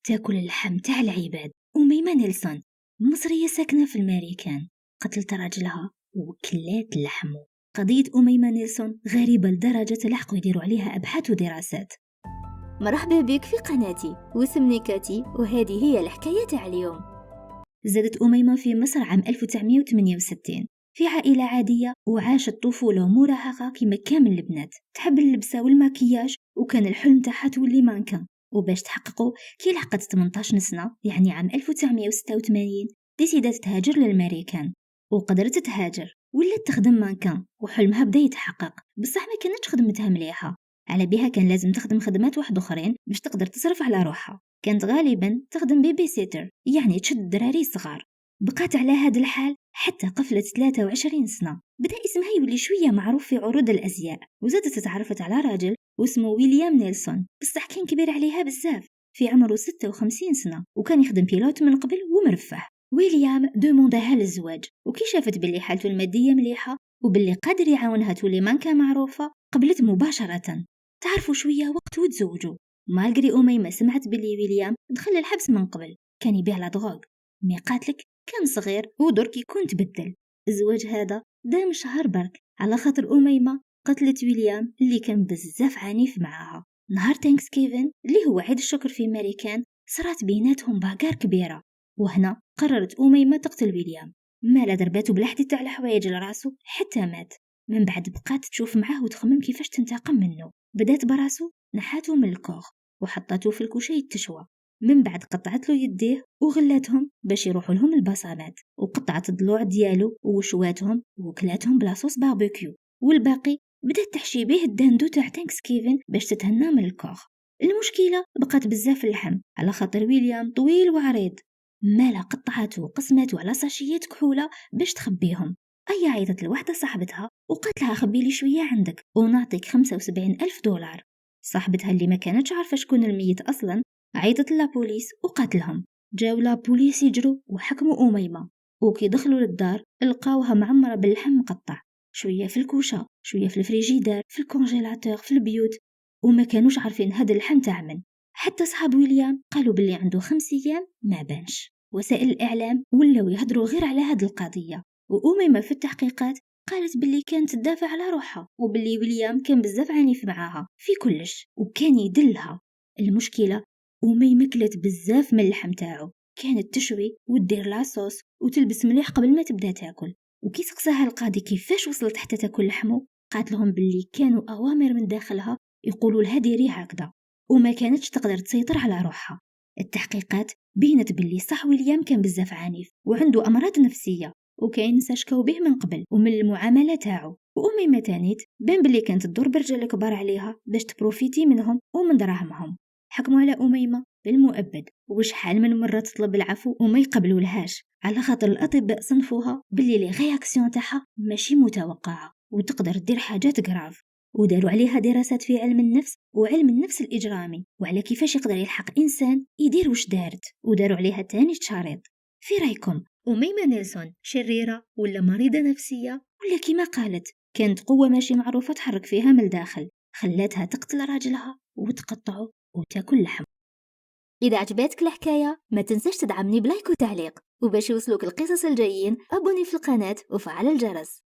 تاكل اللحم تاع العباد. أميمة نيلسون مصرية ساكنة في الأمريكان، قتلت راجلها وكلات لحمه. قضية أميمة نيلسون غريبة لدرجة تلحقوا يديروا عليها أبحاث ودراسات. مرحبا بك في قناتي، واسمني كاتي، وهذه هي الحكاية تاع اليوم. زادت أميمة في مصر عام 1968 في عائلة عادية، وعاشت طفولة ومراهقة كما كامل البنات. تحب اللبسة والماكياج، وكان الحلم تاعها تولي مانكا. وباش تحققه كي لحقت 18 سنة، يعني عام 1986، ديسيدات تهاجر للأمريكان. وقدرت تهاجر، ولات تخدم مانكان، وحلمها بدا يتحقق. بصح ما كانتش خدمتها مليحة، على بها كان لازم تخدم خدمات واحد اخرين باش تقدر تصرف على روحها. كانت غالبا تخدم بيبي سيتر، يعني تشد دراري صغار. بقات على هذا الحال حتى قفلت 23 سنة. بدأ اسمها يولي شوية معروف في عروض الأزياء، وزادت تعرفت على راجل واسمه ويليام نيلسون، بصح كان كبير عليها بزاف، في عمره 56 سنة، وكان يخدم بيلوت من قبل ومرفه. ويليام دومونداها للزواج، وكي شافت باللي حالته المادية مليحة وباللي قادر يعاونها تولي مانكا معروفة، قبلت مباشرة. تعرفوا شوية وقت وتزوجوا. مالغري أميمة سمعت باللي ويليام دخل الحبس من قبل، كان يبيع لا دروغ، مي قاتلك كان صغير ودرك يكون تبدل. الزواج هذا دام شهر برك، على خاطر أميمة قتلت ويليام اللي كان بزاف عنيف معاها. نهار تانكس كيفن اللي هو عيد الشكر في أمريكان، صارت بيناتهم باقار كبيرة، وهنا قررت أميمة تقتل ويليام. مالا درباتو بلحدي تاع الحوايج لراسو حتى مات. من بعد بقات تشوف معاه وتخمم كيفاش تنتقم منه. بدات براسو، نحاتو من الكوخ وحطاتو في الكوشة يتشوى. من بعد قطعت له يديه وغلاتهم باش يروحوا لهم البصمات، وقطعت الضلوع ديالو وشواتهم وكلاتهم بلا صوص باربيكيو، والباقي بدات تحشي به الداندو تاع تانكس كيفن باش تتهنى من الكوخ. المشكله بقات بزاف اللحم على خاطر ويليام طويل وعريض. مالا قطعته وقسمته على ساشيات كحوله باش تخبيهم. أي عيطت لوحدة صاحبتها وقالت لها خبي لي شوية عندك ونعطيك 75,000 دولار. صاحبتها اللي ما كانتش عارفة شكون الميت أصلا عيطت للبوليس وقاتلهم. جاو لابوليس يجروا وحكموا أميمة، وكي دخلوا للدار لقاوها معمرة باللحم مقطع، شوية في الكوشة، شوية في الفريجيدار، في الكونجيلاتور، في البيوت، وما كانوش عارفين هذا اللحم تاع من. حتى صحاب ويليام قالوا باللي عنده 5 أيام ما بانش. وسائل الإعلام ولاو يهدروا غير على هذه القضية، وأميمة في التحقيقات قالت باللي كانت تدافع على روحها، وباللي ويليام كان بزاف عنيف معاها في كلش وكان يدلها. المشكلة أميمة كلت بزاف من اللحم تاعو، كانت تشوي ودير لاصوص وتلبس مليح قبل ما تبدا تاكل. وكي سقساها القاضي كيفاش وصلت حتى تاكل لحمه، قالت لهم باللي كانوا أوامر من داخلها يقولوا لها ديري هكذا، وما كانتش تقدر تسيطر على روحها. التحقيقات بينت باللي صح ويليام كان بزاف عنيف وعنده أمراض نفسية، وكاين ناس شكاو به من قبل ومن المعامله تاعو. وأميمة تانيت بان باللي كانت تدور برجال كبار عليها باش تبروفيتي منهم ومن دراهمهم. حكموا على أميمة بالمؤبد، وشحال من مرة تطلب العفو وما يقبلوا لهاش، على خاطر الأطباء صنفوها باللي لي رياكسيون تاعها ماشي متوقعة وتقدر دير حاجات غراف. وداروا عليها دراسات في علم النفس وعلم النفس الإجرامي، وعلى كيفاش يقدر يلحق إنسان يدير وش دارت، وداروا عليها تاني شريط. في رايكم أميمة نيلسون شريرة ولا مريضة نفسية، ولا كما قالت كانت قوة ماشي معروفة تحرك فيها من الداخل خلاتها تقتل راجلها وتقطعه وتاكل لحم؟ إذا عجبتك الحكاية ما تنساش تدعمني بلايك وتعليق، وباش يوصلوك القصص الجايين أبوني في القناة وفعل الجرس.